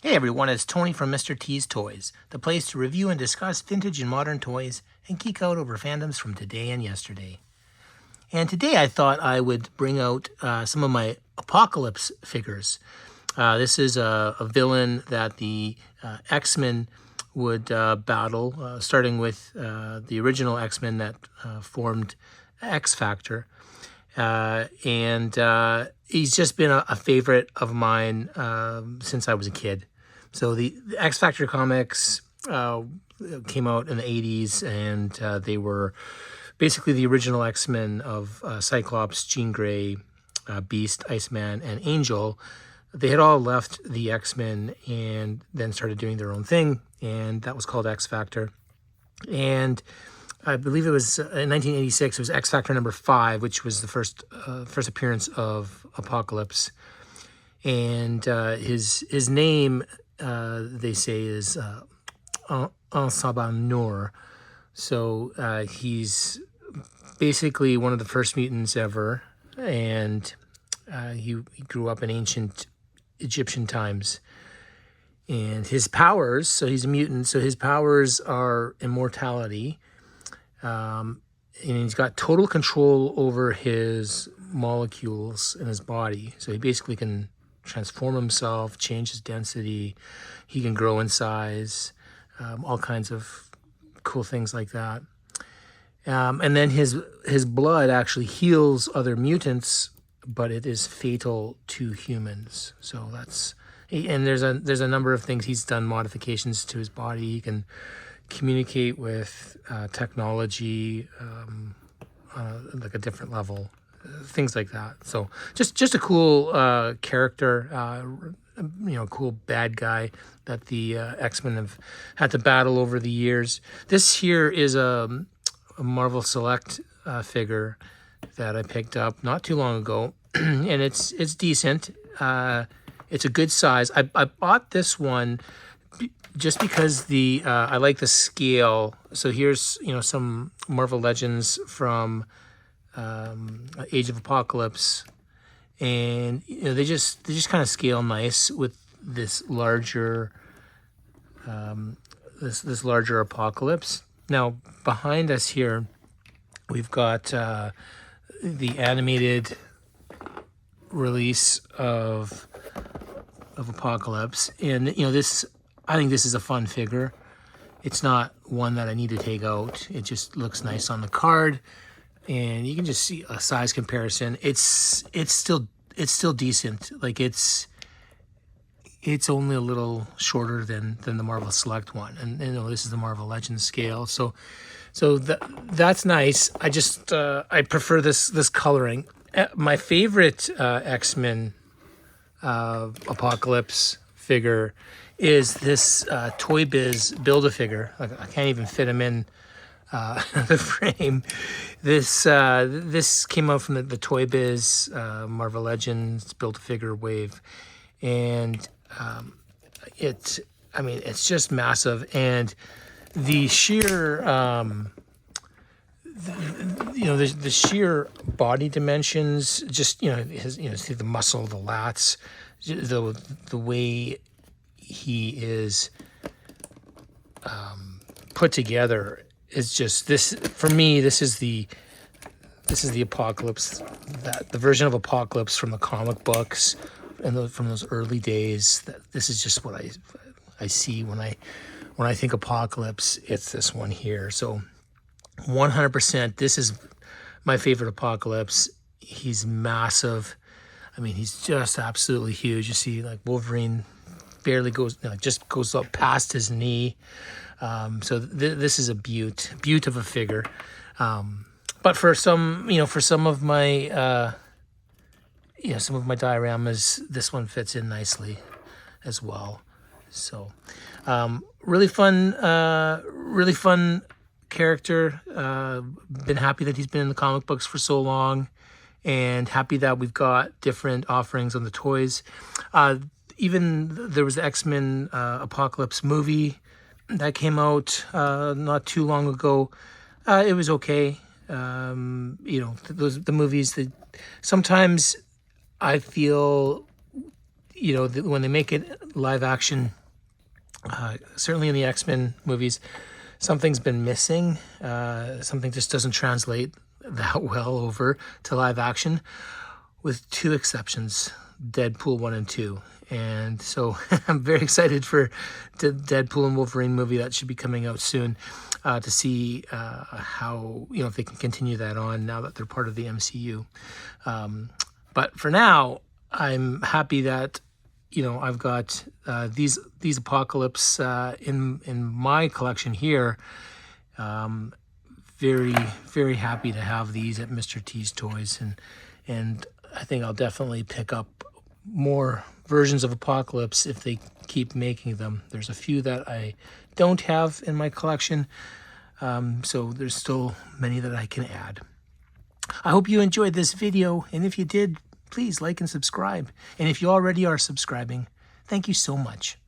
Hey everyone, it's Tony from Mr. T's Toys, the place to review and discuss vintage and modern toys and geek out over fandoms from today and yesterday. And today I thought I would bring out some of my Apocalypse figures. This is a villain that the X-Men would battle, starting with the original X-Men that formed X-Factor. And he's just been a favorite of mine since I was a kid. So the X-Factor comics came out in the 80s, and they were basically the original X-Men of Cyclops, Jean Grey, Beast, Iceman, and Angel. They had all left the X-Men and then started doing their own thing, and that was called X-Factor. And I believe it was in 1986, it was X-Factor number 5, which was the first appearance of Apocalypse. And his name, they say, is Sabanur. So he's basically one of the first mutants ever, and he grew up in ancient Egyptian times. And his powers, so he's a mutant, so his powers are immortality. And he's got total control over his molecules in his body. So he basically can transform himself, change his density. He can grow in size, all kinds of cool things like that. And then his blood actually heals other mutants, but it is fatal to humans. So that's, and there's a number of things he's done, modifications to his body. He can communicate with technology like a different level, things like that. So just a cool character, cool bad guy that the X-Men have had to battle over the years. This here is a Marvel Select figure that I picked up not too long ago, and it's decent. It's a good size. I bought this one just because I like the scale. So here's some Marvel Legends from Age of Apocalypse, and they just kind of scale nice with this larger this larger Apocalypse. Now behind us here, we've got the animated release of Apocalypse, and this. I think this is a fun figure. It's not one that I need to take out. It just looks nice on the card, and you can just see a size comparison. It's still decent. Like it's only a little shorter than the Marvel Select one, and this is the Marvel Legends scale. So that's nice. I just I prefer this coloring. My favorite X-Men Apocalypse figure is this Toy Biz Build-A-Figure. I can't even fit him in the frame. This came out from the Toy Biz Marvel Legends Build-A-Figure wave, and it's just massive. And the sheer the sheer body dimensions, just see the muscle, the lats, the way he is put together is just this. For me, this is the Apocalypse, the version of Apocalypse from the comic books and from those early days. This is just what I see when I think Apocalypse. It's this one here. So 100%, this is my favorite Apocalypse. He's massive. I mean, he's just absolutely huge. You see, like Wolverine barely goes up past his knee. So this is a beaut of a figure. But for some of my dioramas, this one fits in nicely as well. So really fun character. Been happy that he's been in the comic books for so long, and happy that we've got different offerings on the toys. Even there was the X-Men Apocalypse movie that came out not too long ago. It was okay. The movies that sometimes I feel when they make it live action, certainly in the X-Men movies, something's been missing. Something just doesn't translate that well over to live action, with two exceptions, Deadpool 1 and 2. And so I'm very excited for the Deadpool and Wolverine movie that should be coming out soon, to see how, if they can continue that on now that they're part of the MCU. But for now, I'm happy that, I've got these Apocalypse in my collection here. Very, very happy to have these at Mr. T's Toys, and I think I'll definitely pick up more versions of Apocalypse if they keep making them. There's a few that I don't have in my collection, so there's still many that I can add. I hope you enjoyed this video, and if you did, please like and subscribe. And if you already are subscribing, thank you so much.